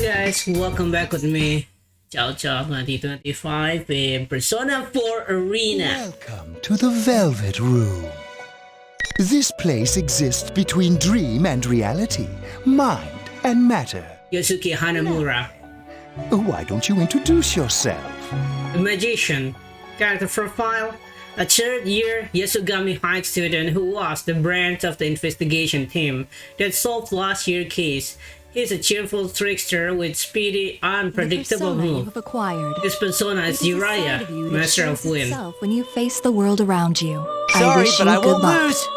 guys, welcome back with me, Chow Chow 2025 in Persona 4 Arena. Welcome to the Velvet Room. This place exists between dream and reality, mind and matter. Yosuke Hanamura, Why don't you introduce yourself? the magician. Character profile: a third-year Yasugami High student who was the branch of the investigation team that solved last year's case. He's a cheerful trickster with speedy, unpredictable moves. His persona is Jiraiya, Master of Wind. When you face the world around you. Sorry, wish but you I good won't luck. lose.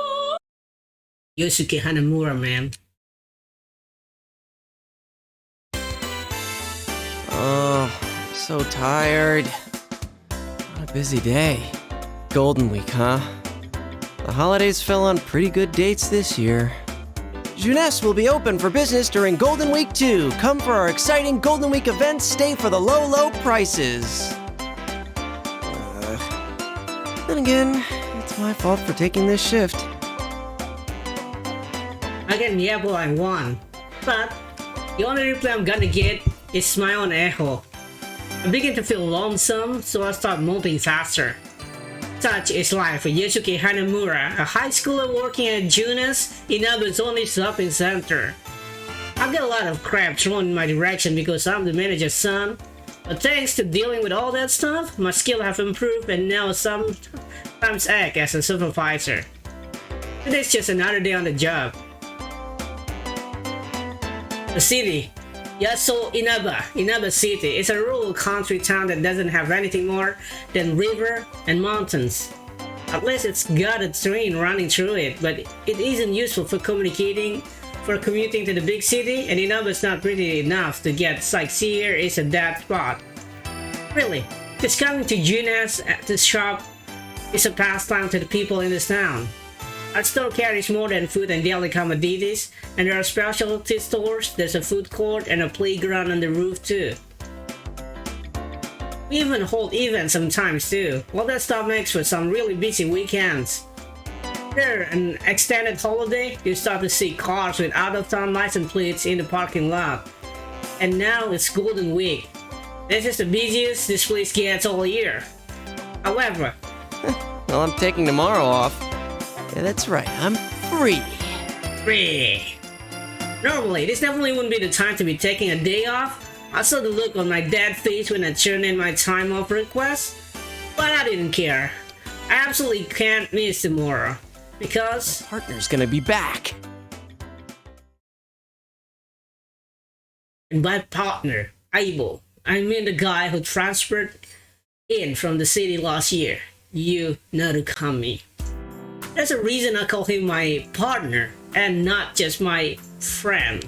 Yosuke Hanamura, man. Oh, I'm so tired. What a busy day. Golden Week, huh? The holidays fell on pretty good dates this year. Jeunesse will be open for business during Golden Week 2. Come for our exciting Golden Week events, stay for the low, low prices. Then again, it's my fault for taking this shift. I can yap all I want, but the only reply I'm gonna get is my own echo. I begin to feel lonesome, so I start moving faster. Such is life for Yosuke Hanamura, a high schooler working at Junas, Inaba's only shopping center. I get a lot of crap thrown in my direction because I'm the manager's son, but thanks to dealing with all that stuff, my skills have improved and now sometimes act as a supervisor. Today's just another day on the job. The city, Inaba City, is a rural country town that doesn't have anything more than river and mountains. At least it's got a train running through it, but it isn't useful for commuting to the big city, and Inaba's not pretty enough to get sightseer is a dead spot. Really, just coming to Junas at the shop is a pastime to the people in this town. Our store carries more than food and daily commodities, and there are specialty stores, there's a food court, and a playground on the roof too. We even hold events sometimes too. All that stuff makes for some really busy weekends. After an extended holiday, you start to see cars with out-of-town license plates in the parking lot. And now it's Golden Week. This is the busiest this place gets all year. However, Well, I'm taking tomorrow off. Yeah, that's right, I'm free. Normally, this definitely wouldn't be the time to be taking a day off. I saw the look on my dad's face when I turned in my time off request, but I didn't care. I absolutely can't miss tomorrow, because Partner's gonna be back. and by partner, Aibo, I mean the guy who transferred in from the city last year, Narukami. There's a reason I call him my partner and not just my friend.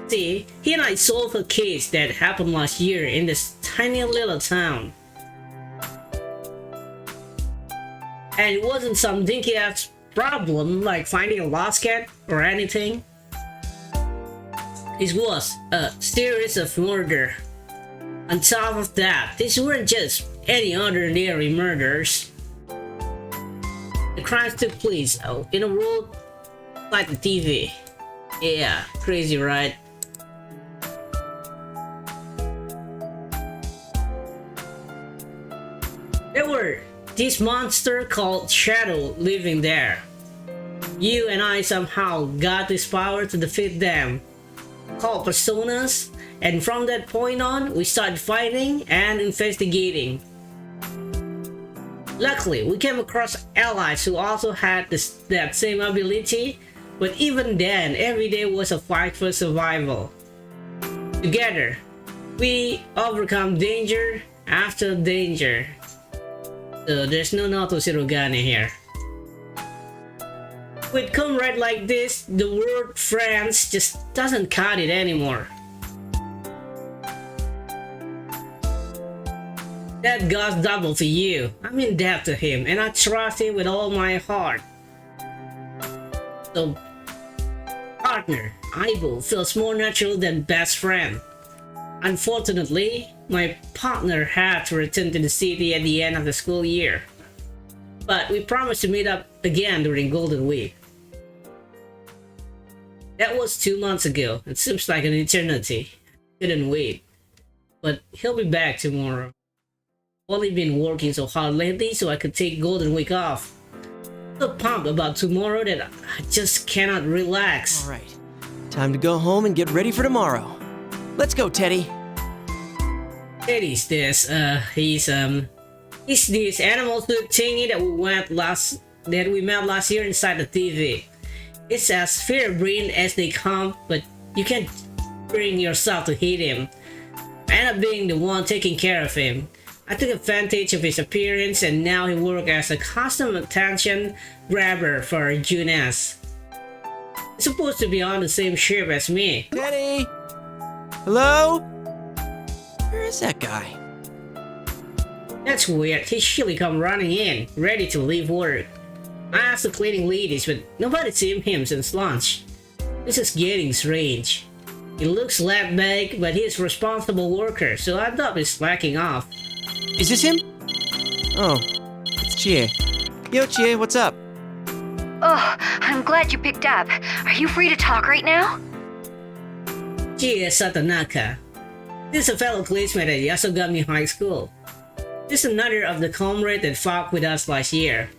See, he and I solved a case that happened last year in this tiny little town. And it wasn't some dinky ass problem like finding a lost cat or anything. It was a series of murder. On top of that, these weren't just any ordinary murders. The crimes took place in a world like the TV. Yeah, crazy, right? There were this monster called Shadow living there. You and I somehow got this power to defeat them, called personas, and from that point on, we started fighting and investigating. Luckily, we came across allies who also had that same ability, but even then, every day was a fight for survival. Together, we overcome danger after danger. So there's no Naoto Shirogane here. With comrade like this, the word friends just doesn't cut it anymore. That goes double to you. I'm in debt to him, and I trust him with all my heart. So, partner, Aibo feels more natural than best friend. Unfortunately, my partner had to return to the city at the end of the school year. But we promised to meet up again during Golden Week. That was 2 months ago. It seems like an eternity. couldn't wait. But he'll be back tomorrow. Only been working so hard lately so I could take Golden Week off. So pumped about tomorrow that I just cannot relax. Alright, time to go home and get ready for tomorrow. Let's go, Teddy. Teddy's this, he's this animal suit thingy that we met last year inside the TV. It's as fair-brained as they come, but you can't bring yourself to hate him. I end up being the one taking care of him. I took advantage of his appearance and now he works as a custom attention grabber for Junas. He's supposed to be on the same ship as me. Teddy! Hello? Where is that guy? That's weird. He surely come running in, ready to leave work. I asked the cleaning ladies, but nobody's seen him since lunch. This is getting strange. He looks lab bag, but he's a responsible worker, so I thought he's slacking off. Is this him? Oh, it's Chie. Yo, Chie, what's up? Oh, I'm glad you picked up. Are you free to talk right now? Chie Satanaka. This is a fellow classmate at Yasogami High School. This is another of the comrades that fought with us last year.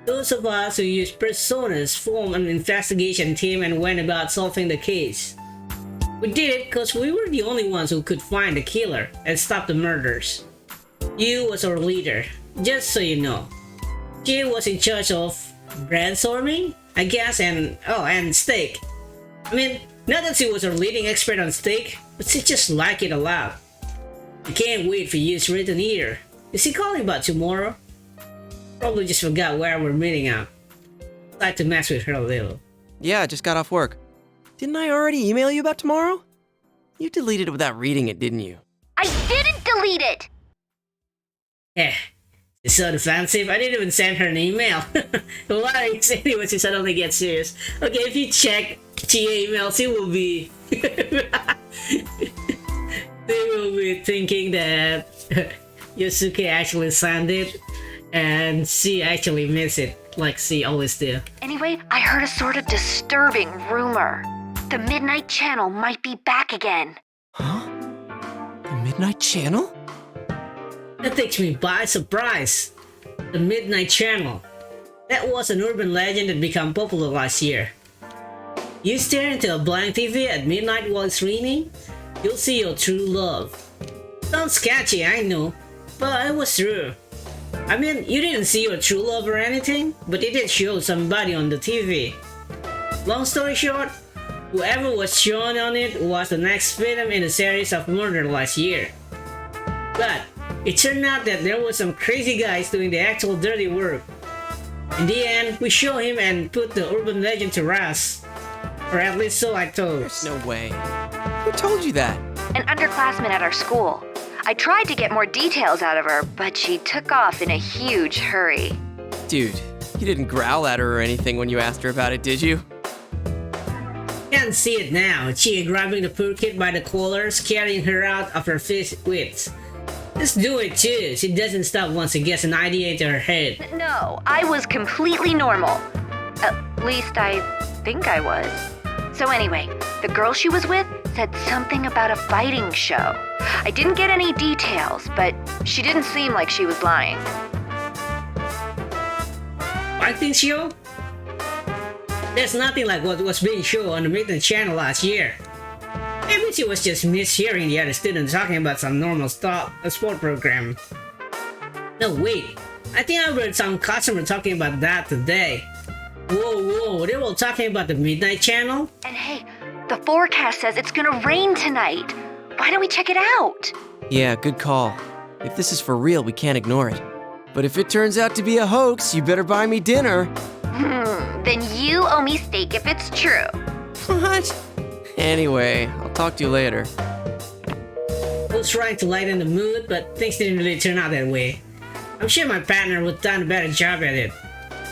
Those of us who used personas formed an investigation team and went about solving the case. We did it because we were the only ones who could find the killer and stop the murders. You was our leader, just so you know. She was in charge of brainstorming, I guess, and steak. I mean, not that she was our leading expert on steak, but she just liked it a lot. I can't wait for you to return here. Is he calling about tomorrow? Probably just forgot where we're meeting up. I'd like to mess with her a little. Yeah, I just got off work. Didn't I already email you about tomorrow? You deleted it without reading it, didn't you? I didn't delete it! Eh, it's so defensive. I didn't even send her an email. Why? Anyway, she suddenly gets serious. Okay, if you check TA emails, she will be... they will be thinking that Yosuke actually sent it and she actually missed it, like she always do. Anyway, I heard a sort of disturbing rumor. The Midnight Channel might be back again. Huh? The Midnight Channel? That takes me by surprise. The Midnight Channel. That was an urban legend that became popular last year. You stare into a blank TV at midnight while it's raining, you'll see your true love. Sounds sketchy, I know, but it was true. I mean, you didn't see your true love or anything, but it did show somebody on the TV. Long story short, whoever was shown on it was the next victim in the series of murder last year. But it turned out that there was some crazy guys doing the actual dirty work. In the end, we show him and put the urban legend to rest. Or at least so I thought. There's no way. Who told you that? An underclassman at our school. I tried to get more details out of her, but she took off in a huge hurry. Dude, you didn't growl at her or anything when you asked her about it, did you? Can't see it now. She grabbing the poor kid by the collars, carrying her out of her wits. Just do it too. She doesn't stop once she gets an idea into her head. No, I was completely normal. At least I think I was. So anyway, the girl she was with said something about a fighting show. I didn't get any details, but she didn't seem like she was lying. Fighting show? There's nothing like what was being shown on the Midnight Channel last year. Maybe she was just mishearing the other students talking about some normal stuff, a sport program. No, wait. I think I heard some customer talking about that today. Whoa, they were talking about the Midnight Channel? And hey, the forecast says it's gonna rain tonight. Why don't we check it out? Yeah, good call. If this is for real, we can't ignore it. But if it turns out to be a hoax, you better buy me dinner. Then you owe me steak if it's true. What? Anyway, I'll talk to you later. I was trying to lighten the mood, but things didn't really turn out that way. I'm sure my partner would have done a better job at it.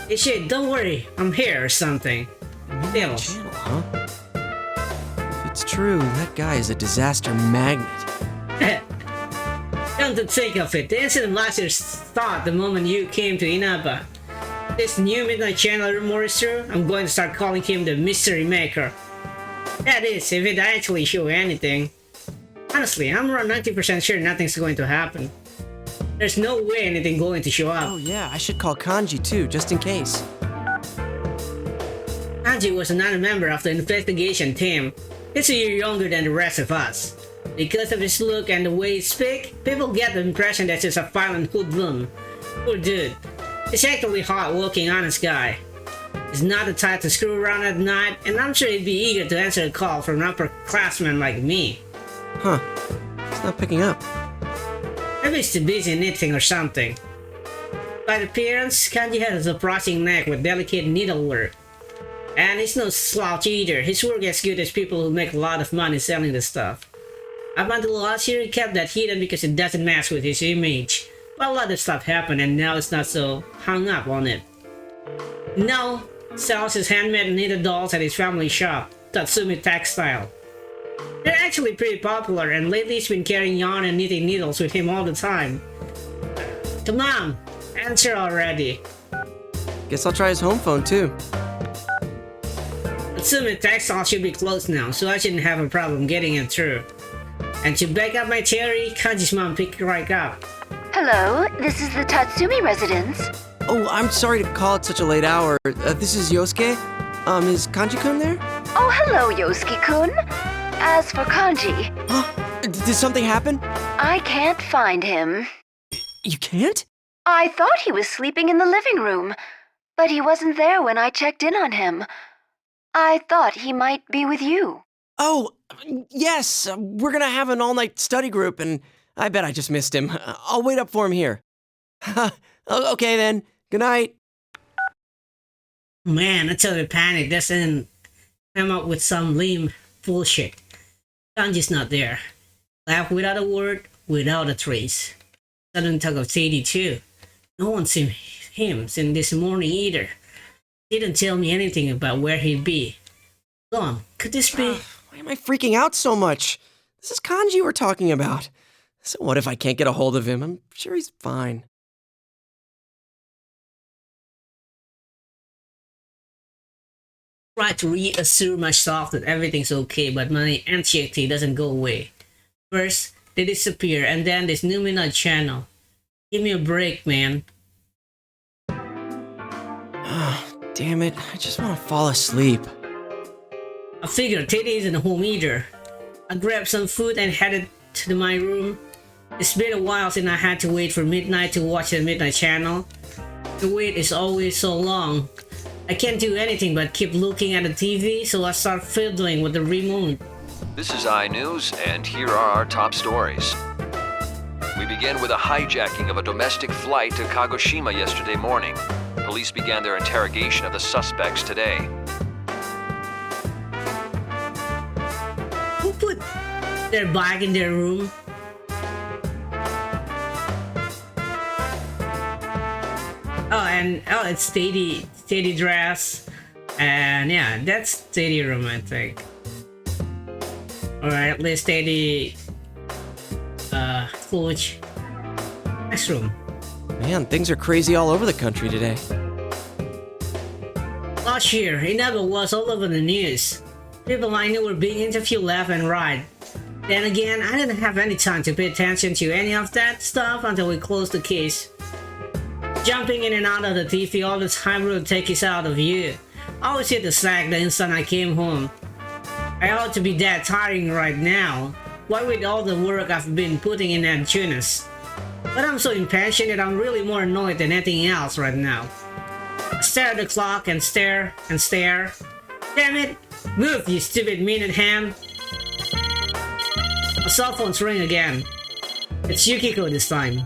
Hey shit, don't worry, I'm here or something. Still. Channel, huh? If it's true, that guy is a disaster magnet. Come to think of it, the incident last year started the moment you came to Inaba. This new Midnight Channel rumor is true, I'm going to start calling him the Mystery Maker. That is, if it actually shows anything. Honestly, I'm around 90% sure nothing's going to happen. There's no way anything going to show up. Oh yeah, I should call Kanji too, just in case. Kanji was another member of the investigation team. He's a year younger than the rest of us. Because of his look and the way he speaks, people get the impression that he's a violent hoodlum. Poor dude. He's actually a hard-working, honest guy. He's not the type to screw around at night, and I'm sure he'd be eager to answer a call from an upperclassman like me. Huh. It's not picking up. Maybe he's too busy knitting or something. By appearance, Kanji has a surprising neck with delicate needlework. And he's no slouch either. His work as good as people who make a lot of money selling the stuff. Up until last year, he kept that hidden because it doesn't match with his image. But a lot of stuff happened and now it's not so hung up on it. Now, sells his handmade knitted dolls at his family shop, Tatsumi Textile. They're actually pretty popular and lately he's been carrying yarn and knitting needles with him all the time. Come on, answer already. Guess I'll try his home phone too. Tatsumi Textile should be closed now, so I shouldn't have a problem getting it through. And to back up my theory, Kanji's mom picked right up. Hello, this is the Tatsumi residence. Oh, I'm sorry to call at such a late hour. This is Yosuke. Is Kanji-kun there? Oh, hello, Yosuke-kun. As for Kanji, Huh? Did something happen? I can't find him. You can't? I thought he was sleeping in the living room, but he wasn't there when I checked in on him. I thought he might be with you. Oh, yes. We're gonna have an all-night study group, and I bet I just missed him. I'll wait up for him here. Okay then. Good night. Man, until we panic doesn't come up with some lame bullshit. Kanji's not there. Left without a word, without a trace. Sudden talk of Sadie too. No one seen him since this morning either. Didn't tell me anything about where he'd be. Gone. Could this be? Why am I freaking out so much? This is Kanji we're talking about. So what if I can't get a hold of him? I'm sure he's fine. Try to reassure myself that everything's okay, but my anxiety doesn't go away. First, they disappear, and then this humanoid channel. Give me a break, man. Damn it, I just want to fall asleep. I figured Teddy isn't home either. I grabbed some food and headed to my room. It's been a while since I had to wait for midnight to watch the midnight channel. The wait is always so long. I can't do anything but keep looking at the TV, so I start fiddling with the remote. This is iNews, and here are our top stories. We begin with a hijacking of a domestic flight to Kagoshima yesterday morning. Police began their interrogation of the suspects today. Who put their bag in their room? Oh, it's Steady dress, and yeah, that's Steady room, I think. Or at least Steady coach. Next room. Man, things are crazy all over the country today. Last year, Inaba was all over the news. People I knew were being interviewed left and right. Then again, I didn't have any time to pay attention to any of that stuff until we closed the case. Jumping in and out of the TV all the time will take us out of view. I always hit the slack the instant I came home. I ought to be that tiring right now. What with all the work I've been putting in at Tunis. But I'm so impatient that I'm really more annoyed than anything else right now. I stare at the clock and stare and stare. Damn it! Move, you stupid minute hand! My cell phone's ring again. It's Yukiko this time.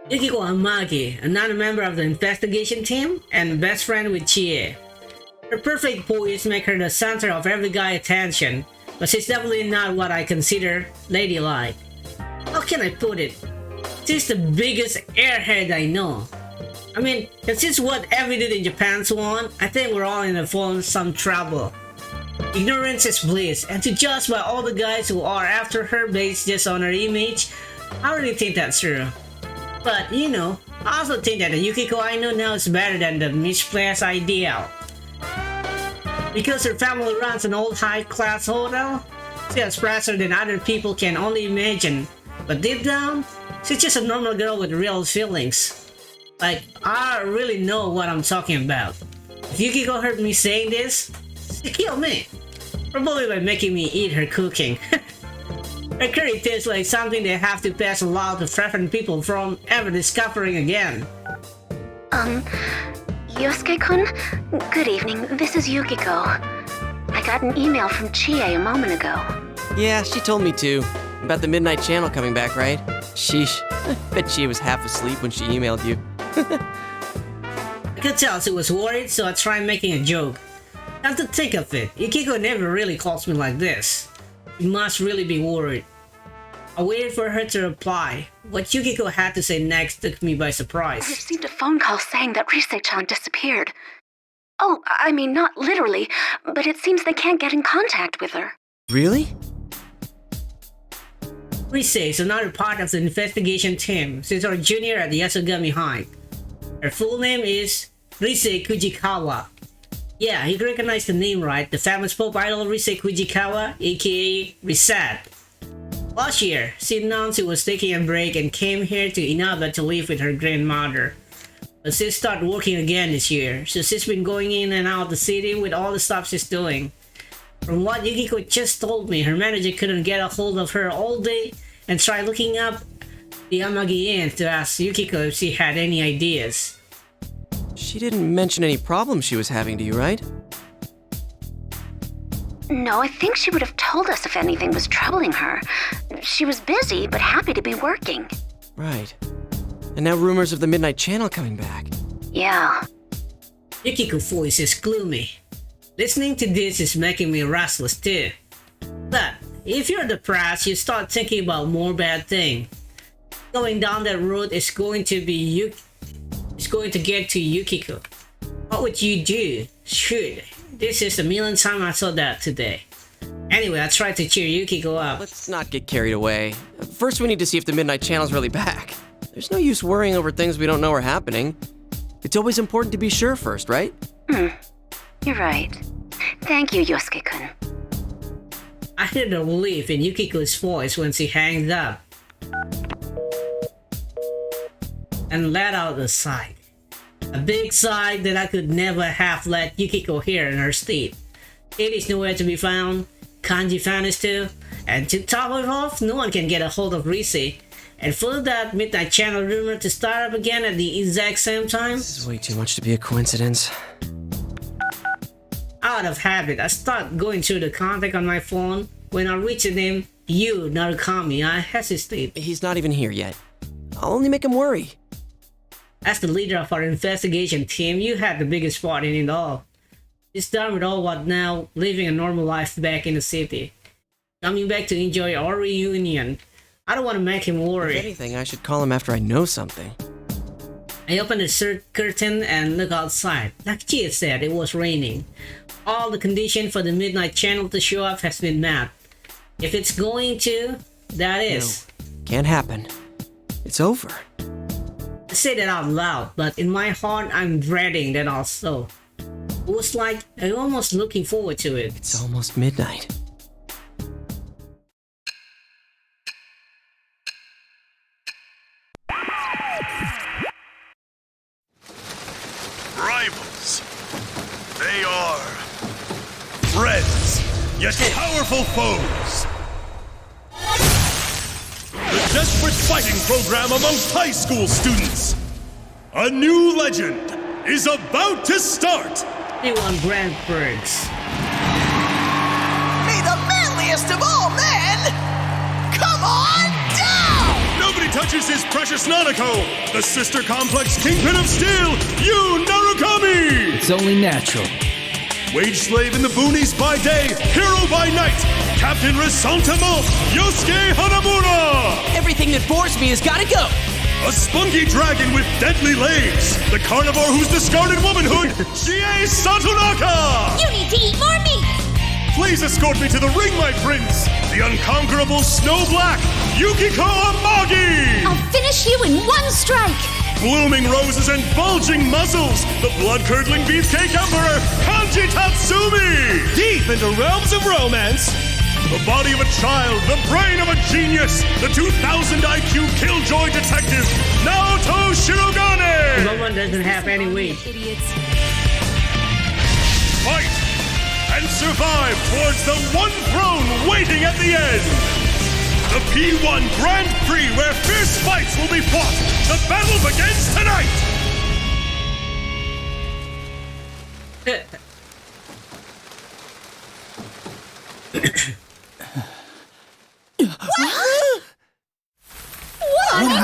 Yukiko Amagi, another member of the investigation team and best friend with Chie. Her perfect poise make her the center of every guy's attention, but she's definitely not what I consider ladylike. How can I put it? She's the biggest airhead I know. I mean, if this is what every dude in Japan's want, I think we're all in for some trouble. Ignorance is bliss, and to judge by all the guys who are after her based just on her image, I really think that's true. But, you know, I also think that the Yukiko I know now is better than the misplaced ideal. Because her family runs an old high-class hotel, feels faster than other people can only imagine. But deep down, she's just a normal girl with real feelings. Like, I really know what I'm talking about. If Yukiko heard me saying this, she'd kill me. Probably by making me eat her cooking. Her curry tastes like something they have to pass along to preferent people from ever discovering again. Yosuke-kun? Good evening, this is Yukiko. I got an email from Chie a moment ago. Yeah, she told me too. About the Midnight Channel coming back, right? Sheesh. Bet she was half asleep when she emailed you. I could tell she was worried, so I tried making a joke. Come to think of it, Yukiko never really calls me like this. She must really be worried. I waited for her to reply. What Yukiko had to say next took me by I surprise. received a phone call saying that Rise-chan disappeared. Oh, I mean, not literally, but it seems they can't get in contact with her. Really? Rise is another part of the investigation team. She's our junior at Yasogami High. Her full name is Rise Kujikawa. Yeah, you recognize the name, right? The famous pop idol Rise Kujikawa, aka Reset. Last year, she announced she was taking a break and came here to Inaba to live with her grandmother. But she started working again this year, so she's been going in and out of the city with all the stuff she's doing. From what Yukiko just told me, her manager couldn't get a hold of her all day and tried looking up the Amagi Inn to ask Yukiko if she had any ideas. She didn't mention any problems she was having to you, right? No, I think she would have told us if anything was troubling her. She was busy, but happy to be working. Right. And now rumors of the Midnight Channel coming back. Yeah. Yukiko's voice is gloomy. Listening to this is making me restless too. But if you're depressed, you start thinking about more bad things. Going down that road is going to get to Yukiko. What would you do? Shoot, this is the millionth time I saw that today. Anyway, I tried to cheer Yukiko up. Let's not get carried away. First, we need to see if the Midnight Channel's really back. There's no use worrying over things we don't know are happening. It's always important to be sure first, right? You're right. Thank you, Yosuke-kun. I hear the relief in Yukiko's voice when she hangs up and let out a sigh. A big sigh that I could never have let Yukiko hear in her state. It is nowhere to be found, Kanji fan is too, and to top it off, no one can get a hold of Rise. And for that Midnight Channel rumor to start up again at the exact same time? This is way too much to be a coincidence. Out of habit, I start going through the contact on my phone. When I reach the name Yu Narukami, I hesitate. He's not even here yet. I'll only make him worry. As the leader of our investigation team, you had the biggest part in it all. It's done with all but now living a normal life back in the city. Coming back to enjoy our reunion. I don't want to make him If worry. anything, I should call him after I know something. I open the curtain and look outside. Like Chia said, it was raining. All the condition for the Midnight Channel to show up has been met. If it's going to, that is. No, can't happen. It's over. I say that out loud, but in my heart, I'm dreading that also. It was like I'm almost looking forward to it. It's almost midnight. Rivals. They are friends, yet powerful foes. The desperate fighting program amongst high school students. A new legend is about to start. P-1 Grand Prix. May the manliest of all men come on down! Nobody touches his precious Nanako, the sister complex kingpin of steel, Yu Narukami! It's only natural. Wage slave in the boonies by day, hero by night, Captain Ressentiment, Yosuke Hanamura! Everything that bores me has gotta go! A spunky dragon with deadly legs, the carnivore who's discarded womanhood, Chie Satonaka! You need to eat more meat! Please escort me to the ring, my prince, the unconquerable Snow Black, Yukiko Amagi! I'll finish you in one strike! Blooming roses and bulging muscles, the blood-curdling beefcake emperor, Kanji Tatsumi! Deep into realms of romance, The body of a child, the brain of a genius, the 2000 IQ killjoy detective, Naoto Shirogane! No one doesn't have any weight. Idiots. Fight and survive towards the one throne waiting at the end! The P-1 Grand Prix where fierce fights will be fought! The battle begins tonight!